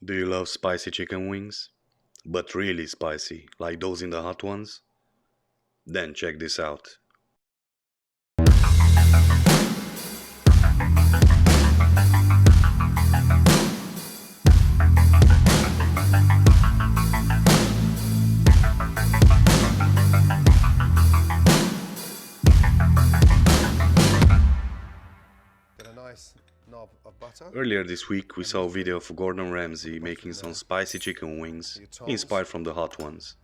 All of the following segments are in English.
Do you love spicy chicken wings? But really spicy, like those in the hot ones? Then check this out. Get a nice knob of butter. Earlier this week we saw a video of Gordon Ramsay making some spicy chicken wings inspired from the hot ones.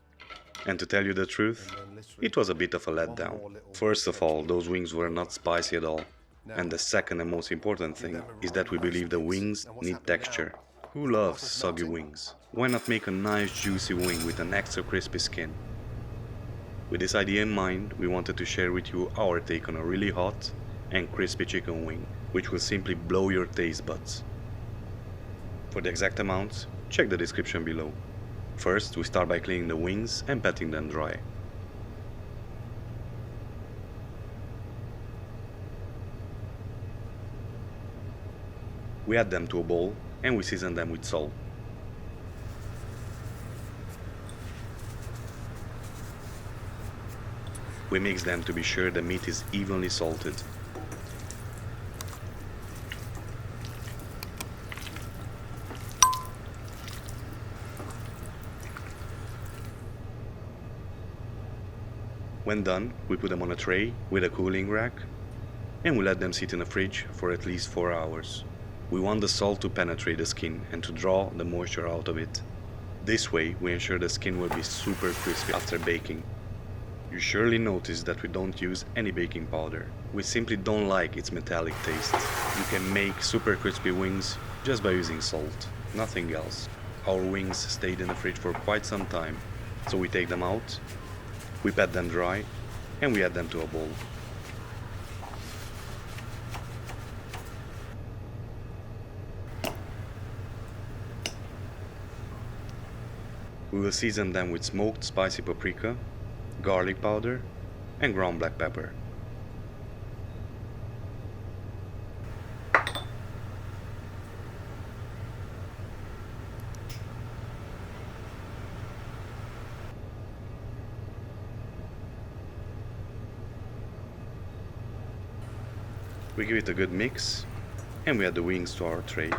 And to tell you the truth, it was a bit of a letdown. First of all, those wings were not spicy at all. And the second and most important thing is that we believe the wings need texture. Who loves soggy wings? Why not make a nice juicy wing with an extra crispy skin? With this idea in mind, we wanted to share with you our take on a really hot and crispy chicken wing, which will simply blow your taste buds. For the exact amounts, check the description below. First, we start by cleaning the wings and patting them dry. We add them to a bowl and we season them with salt. We mix them to be sure the meat is evenly salted. When done, we put them on a tray with a cooling rack and we let them sit in the fridge for at least 4 hours. We want the salt to penetrate the skin and to draw the moisture out of it. This way we ensure the skin will be super crispy after baking. You surely notice that we don't use any baking powder. We simply don't like its metallic taste. You can make super crispy wings just by using salt, nothing else. Our wings stayed in the fridge for quite some time, so we take them out, we pat them dry, and we add them to a bowl. We will season them with smoked spicy paprika, garlic powder, and ground black pepper. We give it a good mix and we add the wings to our tray.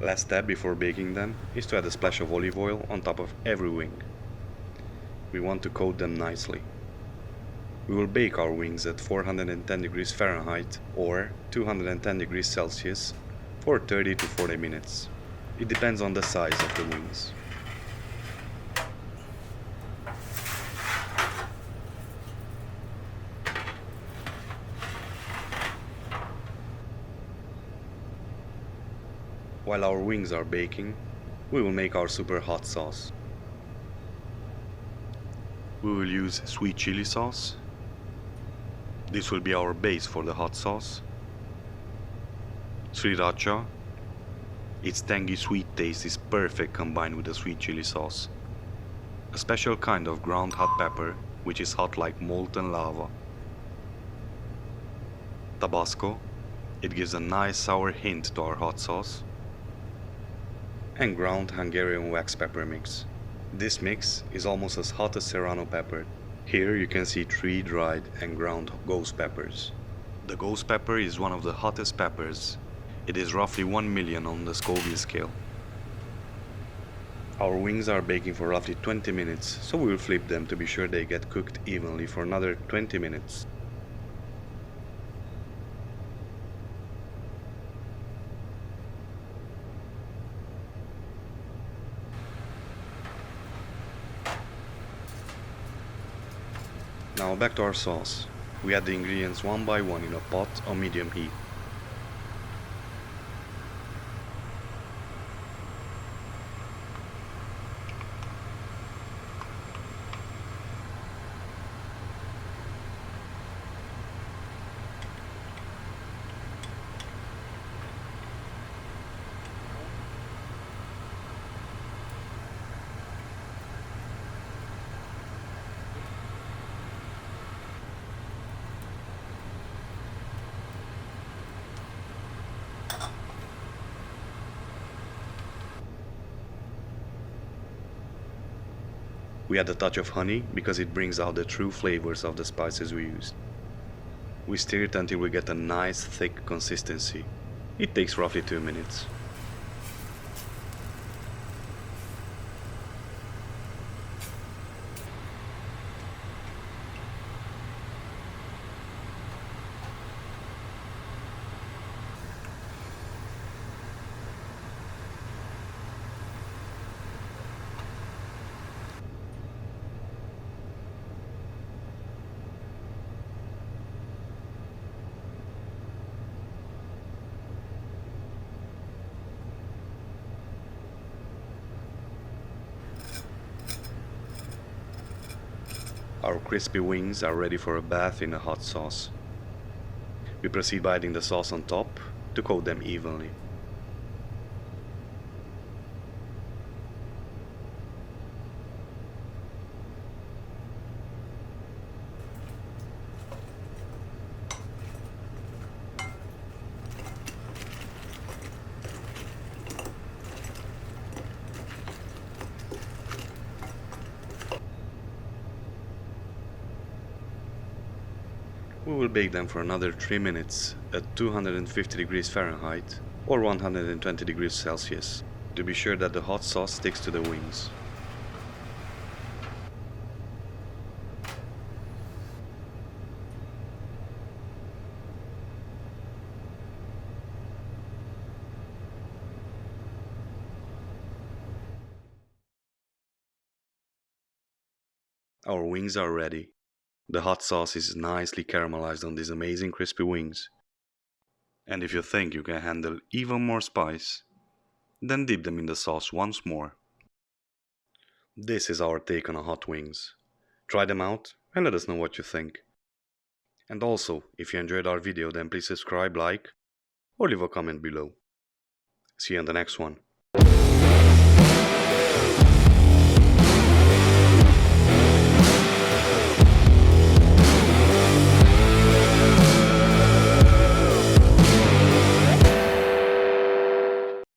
Last step before baking them is to add a splash of olive oil on top of every wing. We want to coat them nicely. We will bake our wings at 410 degrees Fahrenheit or 210 degrees Celsius for 30 to 40 minutes. It depends on the size of the wings. While our wings are baking, we will make our super hot sauce. We will use sweet chili sauce. This will be our base for the hot sauce. Sriracha. Its tangy sweet taste is perfect combined with the sweet chili sauce. A special kind of ground hot pepper, which is hot like molten lava. Tabasco. It gives a nice sour hint to our hot sauce. And ground Hungarian wax pepper mix. This mix is almost as hot as serrano pepper. Here you can see 3 dried and ground ghost peppers. The ghost pepper is one of the hottest peppers. It is roughly 1 million on the Scoville scale. Our wings are baking for roughly 20 minutes, so we will flip them to be sure they get cooked evenly for another 20 minutes. Now back to our sauce. We add the ingredients one by one in a pot on medium heat. We add a touch of honey because it brings out the true flavors of the spices we used. We stir it until we get a nice thick consistency. It takes roughly 2 minutes. Our crispy wings are ready for a bath in a hot sauce. We proceed by adding the sauce on top to coat them evenly. We will bake them for another 3 minutes at 250 degrees Fahrenheit or 120 degrees Celsius to be sure that the hot sauce sticks to the wings. Our wings are ready. The hot sauce is nicely caramelized on these amazing crispy wings. And if you think you can handle even more spice, then dip them in the sauce once more. This is our take on hot wings. Try them out and let us know what you think. And also, if you enjoyed our video, then please subscribe, like, or leave a comment below. See you on the next one.